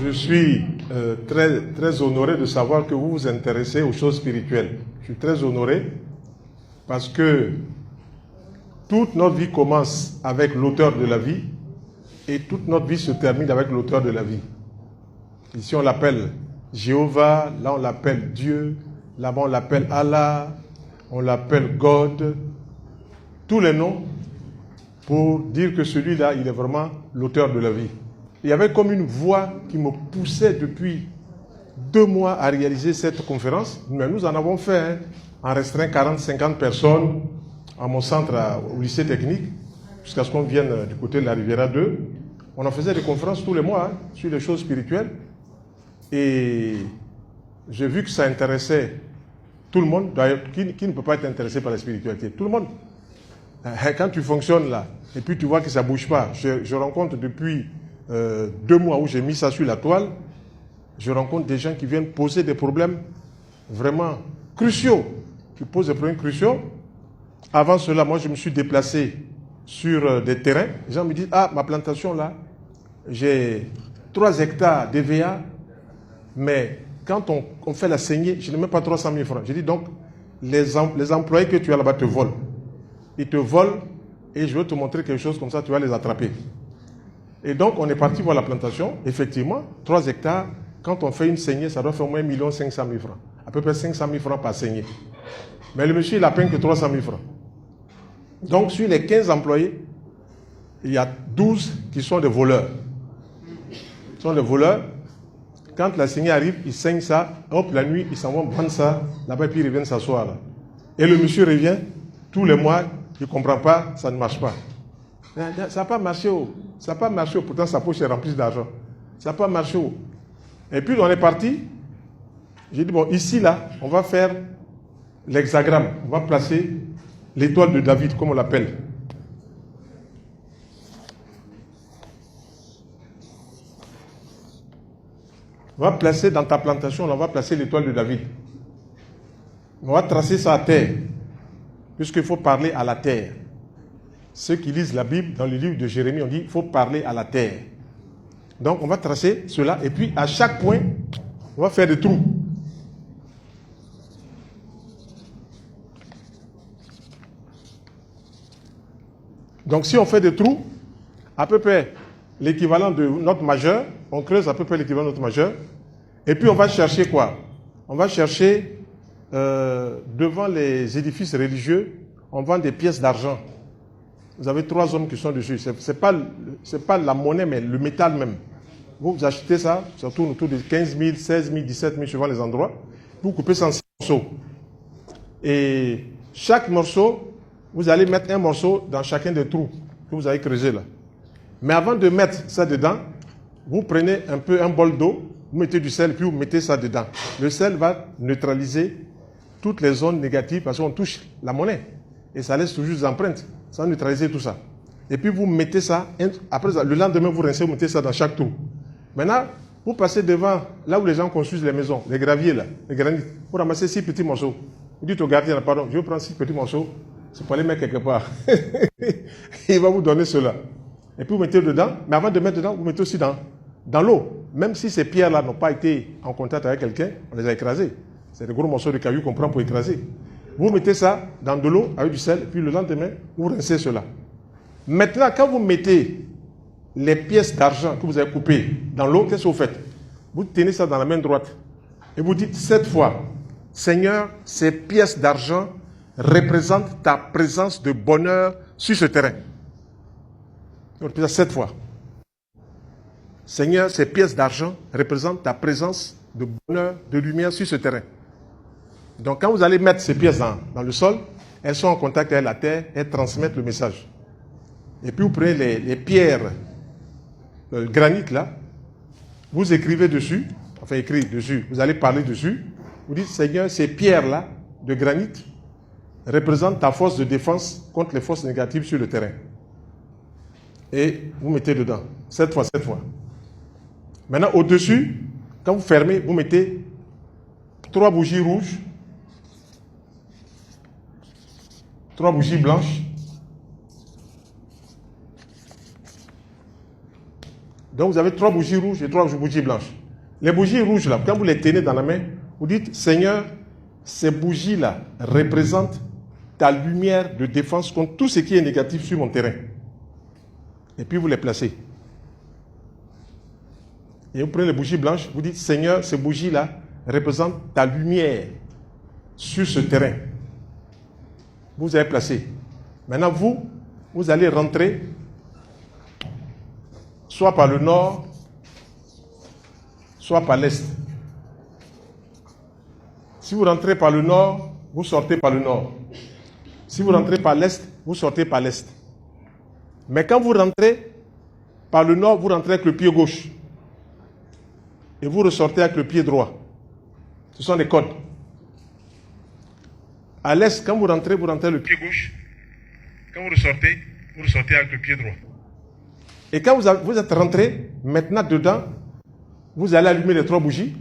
Je suis très honoré de savoir que vous vous intéressez aux choses spirituelles. Je suis très honoré parce que toute notre vie commence avec l'auteur de la vie et toute notre vie se termine avec l'auteur de la vie. Ici on l'appelle Jéhovah, là on l'appelle Dieu, là-bas on l'appelle Allah, on l'appelle God, tous les noms pour dire que celui-là il est vraiment l'auteur de la vie. Il y avait comme une voix qui me poussait depuis 2 mois à réaliser cette conférence. Mais nous en avons fait en restreint 40-50 personnes à mon centre au lycée technique, jusqu'à ce qu'on vienne du côté de la Riviera 2. On en faisait des conférences tous les mois sur les choses spirituelles. Et j'ai vu que ça intéressait tout le monde, d'ailleurs, qui ne peut pas être intéressé par la spiritualité. Tout le monde. Quand tu fonctionnes là, et puis tu vois que ça ne bouge pas, je rencontre depuis 2 mois où j'ai mis ça sur la toile, je rencontre des gens qui viennent poser des problèmes vraiment cruciaux. Qui posent des problèmes cruciaux. Avant cela, moi je me suis déplacé sur des terrains. Les gens me disent, ah, ma plantation là, j'ai 3 hectares d'EVA, mais quand on fait la saignée, je n'ai même pas 300 000 francs. J'ai dit donc, les employés que tu as là-bas te volent. Ils te volent et je veux te montrer quelque chose comme ça, tu vas les attraper. Et donc, on est parti voir la plantation. Effectivement, 3 hectares, quand on fait une saignée, ça doit faire au moins 1 500 000 francs. À peu près 500 000 francs par saignée. Mais le monsieur, il n'a peine que 300 000 francs. Donc, sur les 15 employés, il y a 12 qui sont des voleurs. Ils sont des voleurs. Quand la saignée arrive, ils saignent ça. Hop, la nuit, ils s'en vont prendre ça. Là-bas, puis ils reviennent s'asseoir là. Et le monsieur revient tous les mois. Il ne comprend pas, ça ne marche pas. Ça n'a pas marché. Ça n'a pas marché. Pourtant, sa poche est remplie d'argent. Ça n'a pas marché. Et puis, on est parti. J'ai dit, bon, ici, là, on va faire l'hexagramme. On va placer l'étoile de David, comme on l'appelle. On va placer dans ta plantation, on va placer l'étoile de David. On va tracer ça à terre. Puisqu'il faut parler à la terre. Ceux qui lisent la Bible, dans le livre de Jérémie, on dit qu'il faut parler à la terre. Donc, on va tracer cela. Et puis, à chaque point, on va faire des trous. Donc, si on fait des trous, à peu près l'équivalent de note majeure, on creuse à peu près l'équivalent de note majeure. Et puis, on va chercher quoi? On va chercher, devant les édifices religieux, on vend des pièces d'argent. Vous avez 3 hommes qui sont dessus. Ce n'est pas la monnaie, mais le métal même. Vous achetez ça, ça tourne autour de 15 000, 16 000, 17 000, suivant les endroits. Vous coupez ça en 6 morceaux. Et chaque morceau, vous allez mettre un morceau dans chacun des trous que vous avez creusés là. Mais avant de mettre ça dedans, vous prenez un peu un bol d'eau, vous mettez du sel, puis vous mettez ça dedans. Le sel va neutraliser toutes les zones négatives parce qu'on touche la monnaie. Et ça laisse toujours des empreintes. Ça va neutraliser tout ça. Et puis vous mettez ça, après le lendemain vous rincez, vous mettez ça dans chaque trou. Maintenant, vous passez devant, là où les gens construisent les maisons, les graviers là, les granits, vous ramassez 6 petits morceaux. Vous dites au gardien, pardon, je vais prendre 6 petits morceaux, c'est pour les mettre quelque part. Il va vous donner cela. Et puis vous mettez dedans, mais avant de mettre dedans, vous mettez aussi dans l'eau. Même si ces pierres-là n'ont pas été en contact avec quelqu'un, on les a écrasées. C'est des gros morceaux de cailloux qu'on prend pour écraser. Vous mettez ça dans de l'eau avec du sel, puis le lendemain, vous rincez cela. Maintenant, quand vous mettez les pièces d'argent que vous avez coupées dans l'eau, qu'est-ce que vous faites? Vous tenez ça dans la main droite et vous dites 7 fois, Seigneur, ces pièces d'argent représentent ta présence de bonheur sur ce terrain. Vous répétez 7 fois. Seigneur, ces pièces d'argent représentent ta présence de bonheur, de lumière sur ce terrain. Donc quand vous allez mettre ces pièces dans le sol, elles sont en contact avec la terre, elles transmettent le message. Et puis vous prenez les pierres, le granit là, vous écrivez dessus, enfin écrit dessus, vous allez parler dessus, vous dites Seigneur, ces pierres là, de granit, représentent ta force de défense contre les forces négatives sur le terrain. Et vous mettez dedans, 7 fois. Maintenant au-dessus, quand vous fermez, vous mettez 3 bougies rouges, 3 bougies blanches, Donc vous avez 3 bougies rouges et 3 bougies blanches. Les bougies rouges, là, quand vous les tenez dans la main, vous dites, Seigneur, ces bougies-là représentent ta lumière de défense contre tout ce qui est négatif sur mon terrain. Et puis vous les placez. Et vous prenez les bougies blanches, vous dites, Seigneur, ces bougies-là représentent ta lumière sur ce terrain. Vous avez placé. Maintenant, vous allez rentrer soit par le nord, soit par l'est. Si vous rentrez par le nord, vous sortez par le nord. Si vous rentrez par l'est, vous sortez par l'est. Mais quand vous rentrez par le nord, vous rentrez avec le pied gauche. Et vous ressortez avec le pied droit. Ce sont des codes. À l'est, quand vous rentrez le pied gauche. Quand vous ressortez avec le pied droit. Et quand vous êtes rentré, maintenant dedans, vous allez allumer les 3 bougies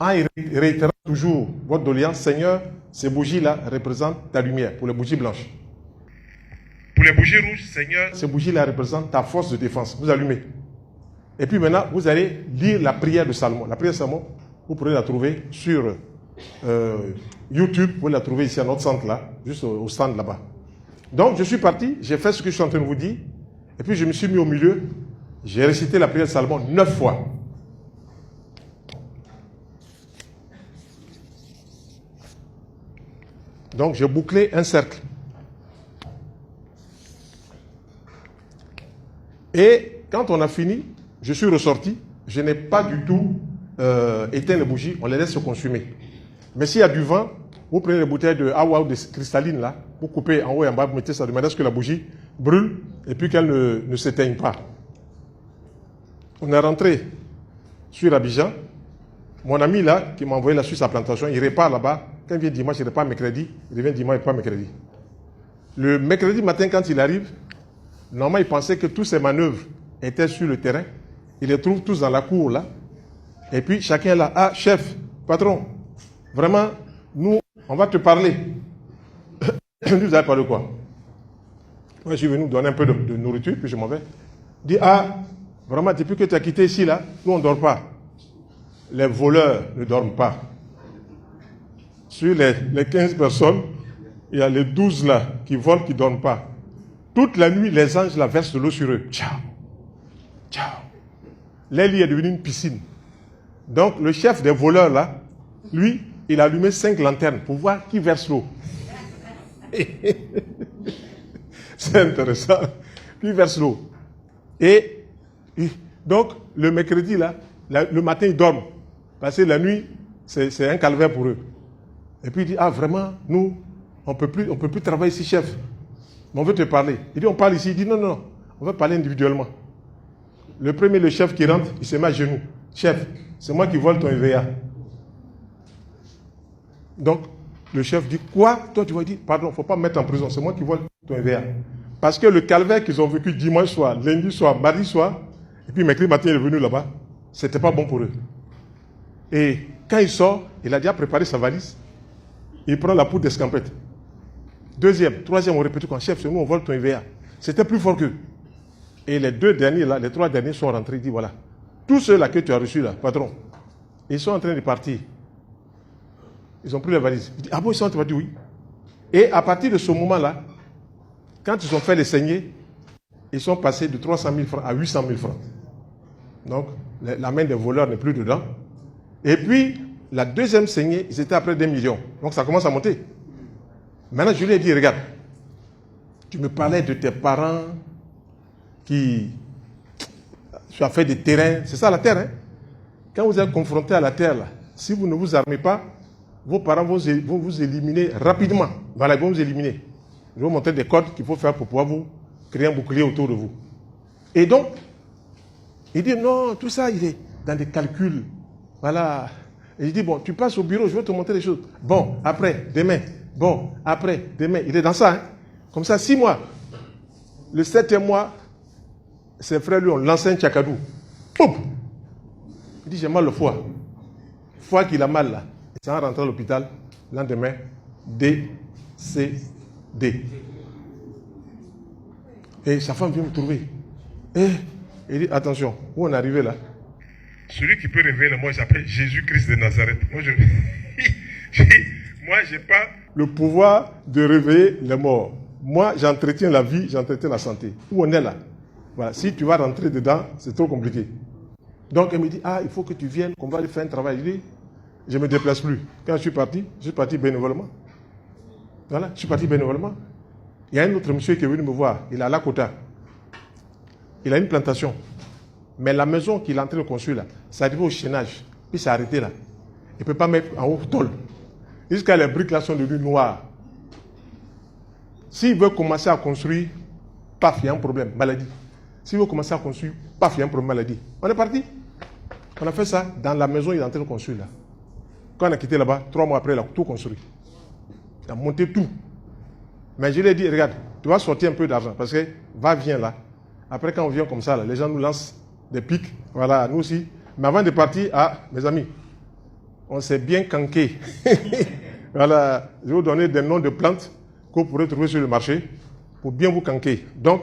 en réitérant toujours votre doléance. Seigneur, ces bougies-là représentent ta lumière pour les bougies blanches. Pour les bougies rouges, Seigneur, ces bougies-là représentent ta force de défense. Vous allumez. Et puis maintenant, vous allez lire la prière de Salomon. La prière de Salomon, vous pourrez la trouver sur YouTube. Vous pouvez la trouver ici à notre centre là, juste au stand là-bas. Donc, je suis parti, j'ai fait ce que je suis en train de vous dire. Et puis, je me suis mis au milieu. J'ai récité la prière de Salomon 9 fois. Donc, j'ai bouclé un cercle. Et quand on a fini, je suis ressorti. Je n'ai pas du tout éteint les bougies. On les laisse se consumer. Mais s'il y a du vent, vous prenez les bouteilles de awa ou de cristalline là, vous coupez en haut et en bas, vous mettez ça de manière à ce que la bougie brûle et puis qu'elle ne s'éteigne pas. On est rentré sur Abidjan. Mon ami là, qui m'a envoyé là sur sa plantation, il repart là-bas. Quand il vient dimanche, il repart mercredi. Il revient dimanche, il repart mercredi. Le mercredi matin, quand il arrive, normalement, il pensait que toutes ses manœuvres étaient sur le terrain. Il les trouve tous dans la cour là. Et puis chacun là, ah chef, patron, vraiment, nous, on va te parler. Nous allons parler quoi? Moi, je suis venu donner un peu de nourriture, puis je m'en vais. Dit, ah, vraiment, depuis que tu as quitté ici, là, nous, on ne dort pas. Les voleurs ne dorment pas. Sur les 15 personnes, il y a les 12 là qui volent, qui ne dorment pas. Toute la nuit, les anges la versent de l'eau sur eux. Ciao. Ciao. Leur lit est devenu une piscine. Donc, le chef des voleurs là, lui, il a allumé 5 lanternes pour voir qui verse l'eau. C'est intéressant. Qui verse l'eau. Et donc, le mercredi, là, le matin, ils dorment. Parce que la nuit, c'est un calvaire pour eux. Et puis, il dit, ah, vraiment, nous, on peut plus travailler ici, chef. Mais on veut te parler. Il dit, on parle ici. Il dit, non, non, non, on va parler individuellement. Le premier, le chef qui rentre, il se met à genoux. Chef, c'est moi qui vole ton EVA. Donc, le chef dit, quoi? Toi, tu vas dire, pardon, il ne faut pas me mettre en prison, c'est moi qui vole ton EVA. Parce que le calvaire qu'ils ont vécu dimanche soir, lundi soir, mardi soir, et puis mercredi matin, il est venu là-bas, c'était pas bon pour eux. Et quand il sort, il a déjà préparé sa valise, il prend la poudre d'escampette. Deuxième, troisième, on répète quoi? Chef, c'est nous, on vole ton EVA. C'était plus fort qu'eux. Et les 2 derniers, là, les 3 derniers sont rentrés, il dit, voilà, tous ceux-là que tu as reçus, là, patron, ils sont en train de partir. Ils ont pris les valises. Il dit, ah bon, ils sont en train de partir, oui. Et à partir de ce moment-là, quand ils ont fait les saignées, ils sont passés de 300 000 francs à 800 000 francs. Donc, la main des voleurs n'est plus dedans. Et puis, la deuxième saignée, ils étaient à près d'1 million. Donc, ça commence à monter. Maintenant, je lui ai dit, regarde, tu me parlais de tes parents qui... Tu as fait des terrains. C'est ça la terre, hein? Quand vous êtes confronté à la terre, là, si vous ne vous armez pas, vos parents vont vous éliminer rapidement. Voilà, ils vont vous éliminer. Je vais vous montrer des codes qu'il faut faire pour pouvoir vous créer un bouclier autour de vous. Et donc, il dit, non, tout ça, il est dans des calculs. Voilà. Et il dit, bon, tu passes au bureau, je vais te montrer les choses. Bon, après, demain. Bon, après, demain. Il est dans ça, hein. Comme ça, 6 mois. Le 7e mois, ses frères lui ont lancé un tchakadou. Poum! Il dit, j'ai mal au foie. Foie qu'il a mal, là. Il s'est rentré à l'hôpital. Le lendemain, décédé. Et sa femme vient me trouver. Il dit, attention, où on est arrivé là? Celui qui peut réveiller les morts, il s'appelle Jésus-Christ de Nazareth. Moi, je n'ai pas le pouvoir de réveiller les morts. Moi, j'entretiens la vie, j'entretiens la santé. Où on est là? Voilà. Si tu vas rentrer dedans, c'est trop compliqué. Donc, elle me dit, il faut que tu viennes, qu'on va aller faire un travail. Je dis, je ne me déplace plus. Quand je suis parti bénévolement. Voilà, je suis parti bénévolement. Il y a un autre monsieur qui est venu me voir. Il est à Lakota. Il a une plantation. Mais la maison qu'il est en train de construire là, ça arrive au chaînage. Puis c'est arrêté là. Il ne peut pas mettre en haut tôle. Jusqu'à les briques là sont devenues noires. S'il veut commencer à construire, paf, il y a un problème, maladie. S'il veut commencer à construire, paf, il y a un problème, maladie. On est parti. On a fait ça dans la maison qu'il est en train de construire là. Quand on a quitté là-bas, 3 mois après, il a tout construit. Il a monté tout. Mais je lui ai dit, regarde, tu vas sortir un peu d'argent parce que va-viens là. Après, quand on vient comme ça, là, les gens nous lancent des pics. Voilà, nous aussi. Mais avant de partir, mes amis, on s'est bien canqué. Voilà, je vais vous donner des noms de plantes que vous pourrez trouver sur le marché pour bien vous canquer. Donc,